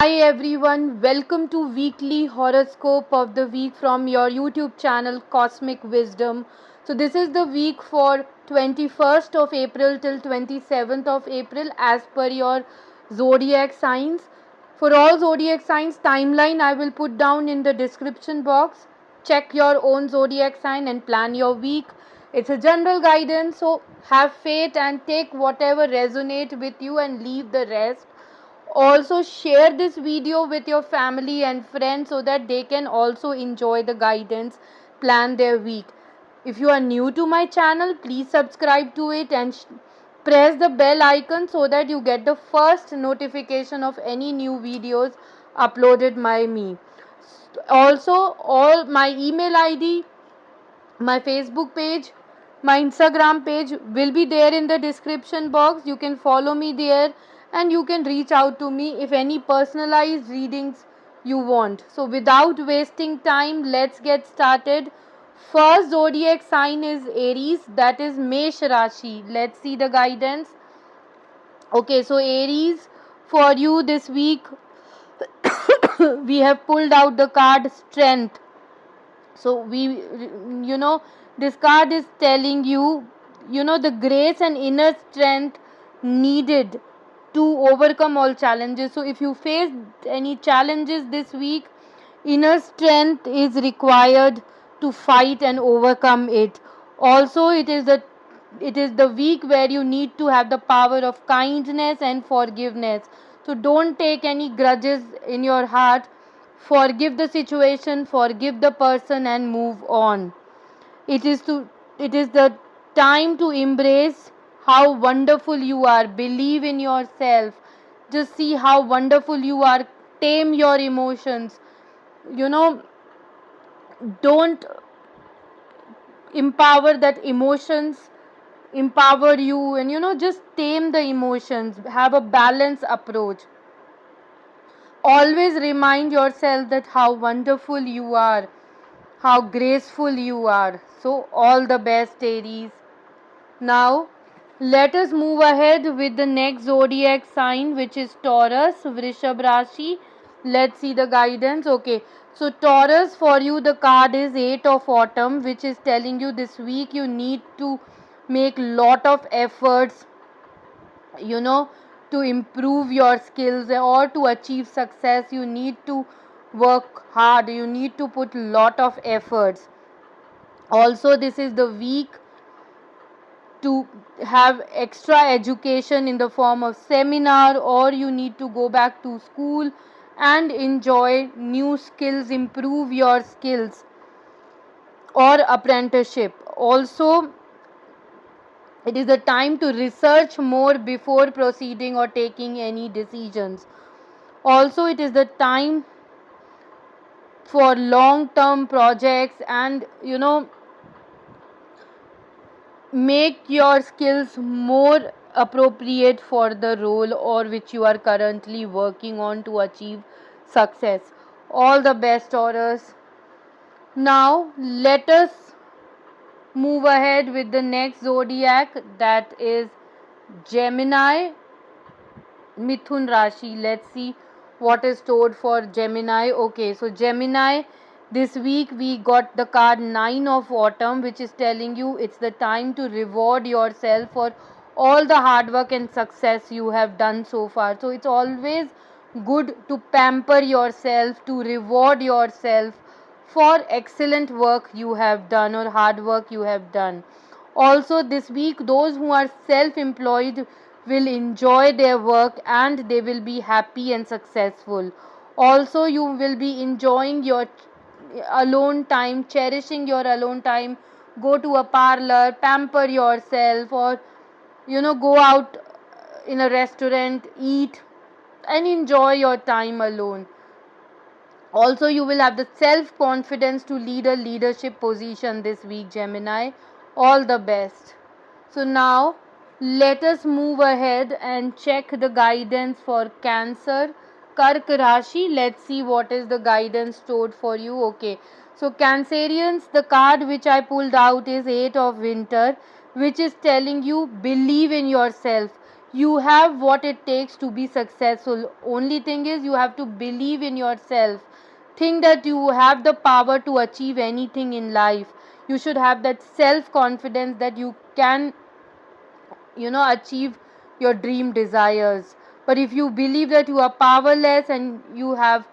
Hi everyone, welcome to weekly horoscope of the week from your YouTube channel Cosmic Wisdom. So this is the week for 21st of April till 27th of April as per your zodiac signs. For all zodiac signs timeline I will put down in the description box. Check your own zodiac sign and plan your week. It's a general guidance, so have faith and take whatever resonate with you and leave the rest. Also share this video with your family and friends so that they can also enjoy the guidance, plan their week. If you are new to my channel, please subscribe to it and press the bell icon so that you get the first notification of any new videos uploaded by me. Also, all my email id, my Facebook page, my Instagram page will be there in the description box. You can follow me there and you can reach out to me if any personalized readings you want. So, without wasting time, let's get started. First zodiac sign is Aries, that is Mesh Rashi. Let's see the guidance. Okay, so Aries, for you this week, we have pulled out the card Strength. So this card is telling you, the grace and inner strength needed to overcome all challenges. So if you face any challenges this week, inner strength is required to fight and overcome it. Also, it is the week where you need to have the power of kindness and forgiveness. So don't take any grudges in your heart. Forgive the situation, forgive the person and move on. It is the time to embrace how wonderful you are. Believe in yourself. Just see how wonderful you are. Tame your emotions. You know, don't empower that emotions empower you, and just tame the emotions. Have a balanced approach. Always remind yourself that how wonderful you are, how graceful you are. So, all the best, Aries. Now, let us move ahead with the next zodiac sign, which is Taurus, Vrishab Rashi. Let's see the guidance. Okay, so Taurus, for you, the card is 8 of Autumn, which is telling you this week you need to make lot of efforts, you know, to improve your skills or to achieve success. You need to work hard, you need to put lot of efforts. Also, this is the week to have extra education in the form of seminar, or you need to go back to school and enjoy new skills, improve your skills, or apprenticeship. Also, it is the time to research more before proceeding or taking any decisions. Also, it is the time for long term projects, and make your skills more appropriate for the role or which you are currently working on to achieve success. All the best, Taurus. Now let us move ahead with the next zodiac, that is Gemini, Mithun Rashi. Let's see what is stored for Gemini. Okay, so Gemini, this week we got the card 9 of Autumn, which is telling you it's the time to reward yourself for all the hard work and success you have done so far. So it's always good to pamper yourself, to reward yourself for excellent work you have done or hard work you have done. Also, this week, those who are self employed will enjoy their work and they will be happy and successful. Also, you will be enjoying your alone time, cherishing your alone time. Go to a parlor, pamper yourself, or go out in a restaurant, eat, and enjoy your time alone. Also, you will have the self confidence to lead a leadership position this week, Gemini. All the best. So, now let us move ahead and check the guidance for Cancer. Kark Rashi, let's see what is the guidance stored for you. Okay, so Cancerians, the card which I pulled out is 8 of Winter, which is telling you believe in yourself. You have what it takes to be successful. Only thing is, you have to believe in yourself. Think that you have the power to achieve anything in life. You should have that self confidence that you can, achieve your dream desires. But if you believe that you are powerless and you have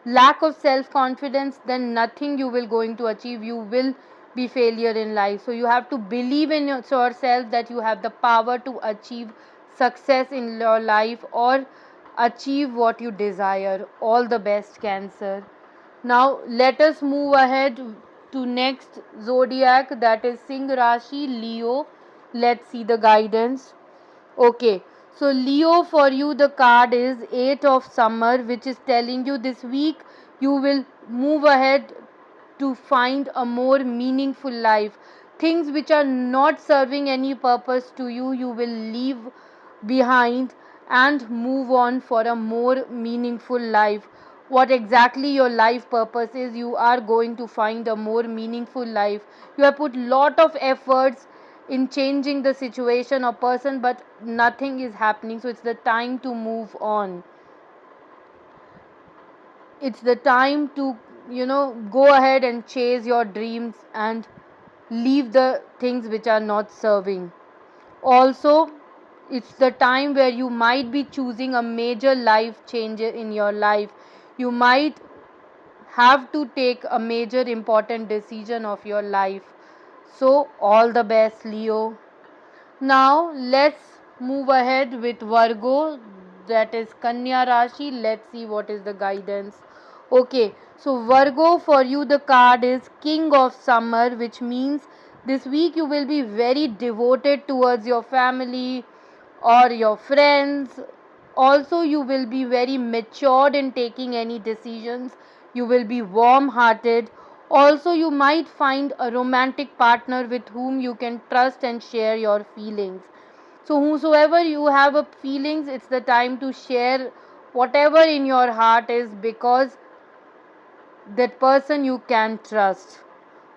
lack of self confidence, then nothing you will going to achieve. You will be failure in life. So you have to believe in yourself that you have the power to achieve success in your life or achieve what you desire. All the best, Cancer. Now let us move ahead to next zodiac, that is Singh Rashi, Leo. Let's see the guidance. Okay, so Leo, for you the card is 8 of Summer, which is telling you this week you will move ahead to find a more meaningful life. Things which are not serving any purpose to you, you will leave behind and move on for a more meaningful life. What exactly your life purpose is, you are going to find a more meaningful life. You have put lot of efforts in changing the situation or person, but nothing is happening. So it's the time to move on. It's the time to, go ahead and chase your dreams and leave the things which are not serving. Also, it's the time where you might be choosing a major life change in your life. You might have to take a major important decision of your life. So all the best, Leo. Now let's move ahead with Virgo, that is Kanya Rashi. Let's see what is the guidance. Okay, so Virgo, for you the card is King of Summer, which means this week you will be very devoted towards your family or your friends. Also, you will be very matured in taking any decisions. You will be warm hearted. Also, you might find a romantic partner with whom you can trust and share your feelings. So, whosoever you have a feelings, it's the time to share whatever in your heart is, because that person you can trust.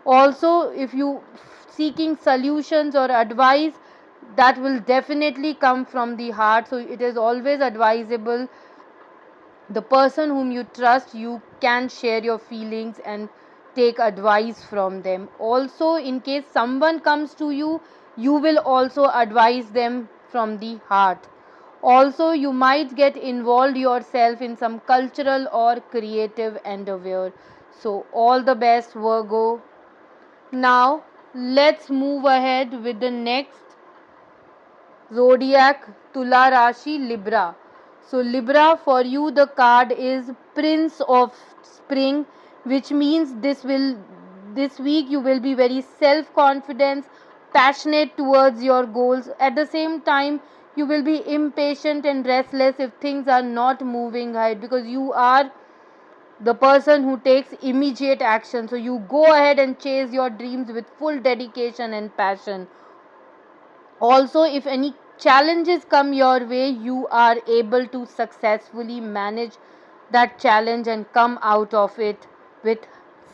Also, if you seeking solutions or advice, that will definitely come from the heart. So it is always advisable, the person whom you trust, you can share your feelings and take advice from them. Also, in case someone comes to you, you will also advise them from the heart. Also, you might get involved yourself in some cultural or creative endeavor. So all the best, Virgo. Now let's move ahead with the next zodiac, Tula Rashi, Libra. So Libra, for you the card is Prince of Spring, which means this week you will be very self confident, passionate towards your goals. At the same time, you will be impatient and restless if things are not moving ahead, because you are the person who takes immediate action. So you go ahead and chase your dreams with full dedication and passion. Also, if any challenges come your way, you are able to successfully manage that challenge and come out of it with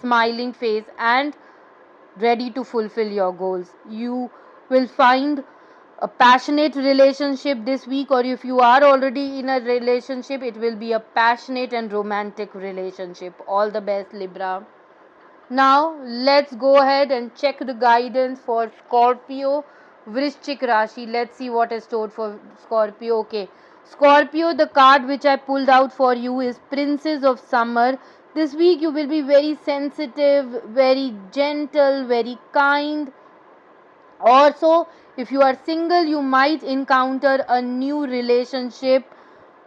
smiling face and ready to fulfill your goals. You will find a passionate relationship this week, or if you are already in a relationship, it will be a passionate and romantic relationship. All the best, Libra. Now let's go ahead and check the guidance for Scorpio, Vrishchik Rashi. Let's see what is stored for Scorpio. Okay, Scorpio, the card which I pulled out for you is Princess of Summer. This week you will be very sensitive, very gentle, very kind. Also, if you are single, you might encounter a new relationship,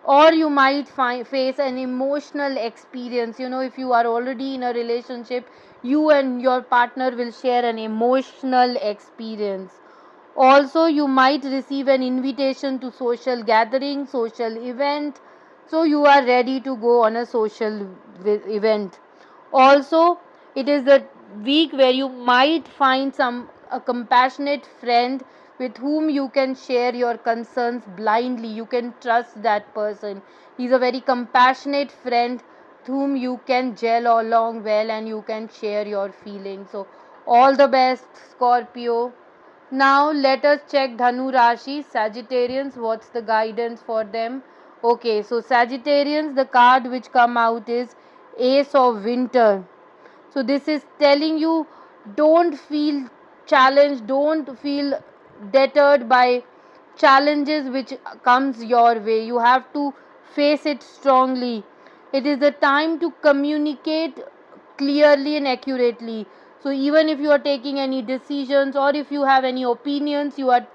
or you might face an emotional experience. If you are already in a relationship, you and your partner will share an emotional experience. Also, you might receive an invitation to social gathering, social event, so you are ready to go on a social event. Also, it is the week where you might find a compassionate friend with whom you can share your concerns blindly. You can trust that person. He's a very compassionate friend whom you can gel along well, and you can share your feelings. So all the best, Scorpio. Now let us check Dhanu Rashi, Sagittarians, what's the guidance for them? Okay, so Sagittarians, the card which come out is Ace of Winter. So this is telling you, don't feel challenged, don't feel deterred by challenges which comes your way. You have to face it strongly. It is the time to communicate clearly and accurately. So even if you are taking any decisions or if you have any opinions, you are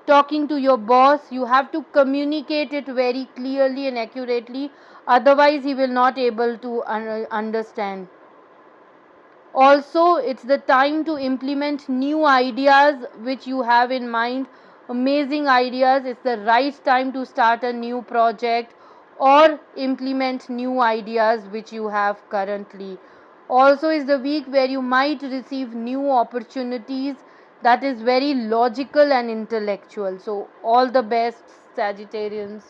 talking to your boss, you have to communicate it very clearly and accurately, otherwise he will not able to understand. Also, it's the time to implement new ideas which you have in mind, amazing ideas. It's the right time to start a new project or implement new ideas which you have currently. Also is the week where you might receive new opportunities, that is very logical and intellectual. So all the best, Sagittarians.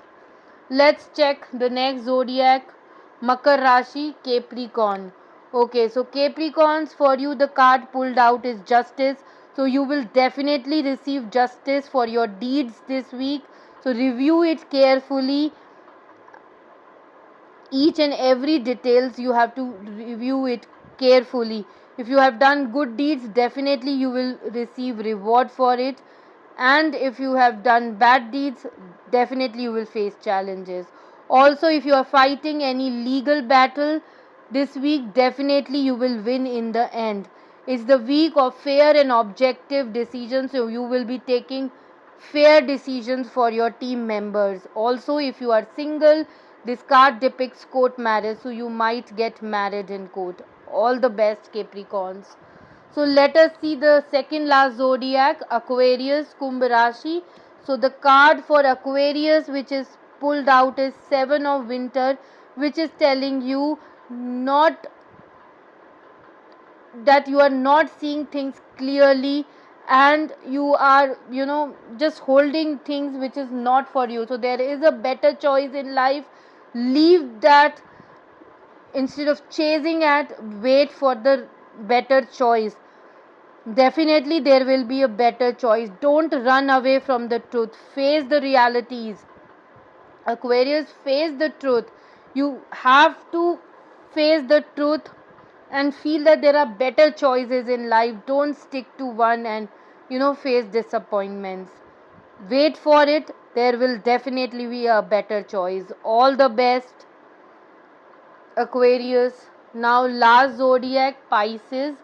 Let's check the next zodiac, Makar Rashi, Capricorn. Okay, so Capricorns, for you the card pulled out is Justice. So you will definitely receive justice for your deeds this week. So review it carefully. Each and every details you have to review it carefully. If you have done good deeds, definitely you will receive reward for it, and if you have done bad deeds, definitely you will face challenges. Also, if you are fighting any legal battle this week, definitely you will win in the end. It's the week of fair and objective decisions, so you will be taking fair decisions for your team members. Also, if you are single, this card depicts court marriage, so you might get married in court. All the best, Capricorns. So let us see the second last zodiac, Aquarius, Kumbh Rashi. So the card for Aquarius which is pulled out is Seven of Winter, which is telling you not that you are not seeing things clearly, and you are just holding things which is not for you. So there is a better choice in life. Leave that. Instead of chasing at, wait for the better choice. Definitely there will be a better choice. Don't run away from the truth. Face the realities. Aquarius, face the truth. You have to face the truth and feel that there are better choices in life. Don't stick to one and face disappointments. Wait for it. There will definitely be a better choice. All the best, Aquarius. Now last zodiac, Pisces,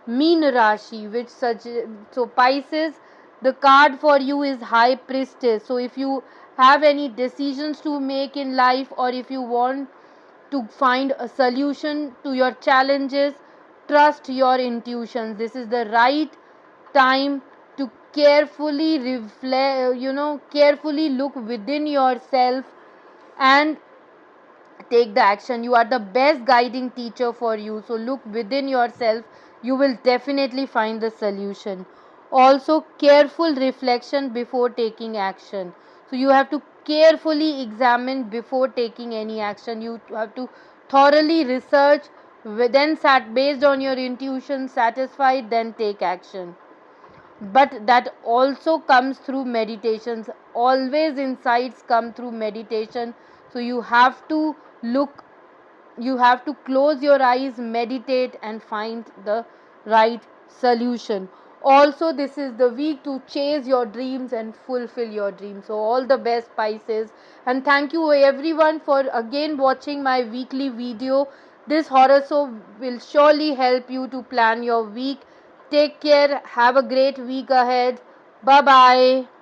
Mean Rashi, which so Pisces, the card for you is High Priestess. So if you have any decisions to make in life, or if you want to find a solution to your challenges, trust your intuitions. This is the right time to carefully reflect, carefully look within yourself and take the action. You are the best guiding teacher for you, so look within yourself. You will definitely find the solution. Also, careful reflection before taking action. So you have to carefully examine before taking any action. You have to thoroughly research, then sat based on your intuition, satisfied, then take action. But that also comes through meditations. Always insights come through meditation. So you have to look, you have to close your eyes, meditate, and find the right solution. Also, this is the week to chase your dreams and fulfill your dreams. So all the best, Pisces, and thank you everyone for again watching my weekly video. This horoscope will surely help you to plan your week. Take care, have a great week ahead. Bye bye.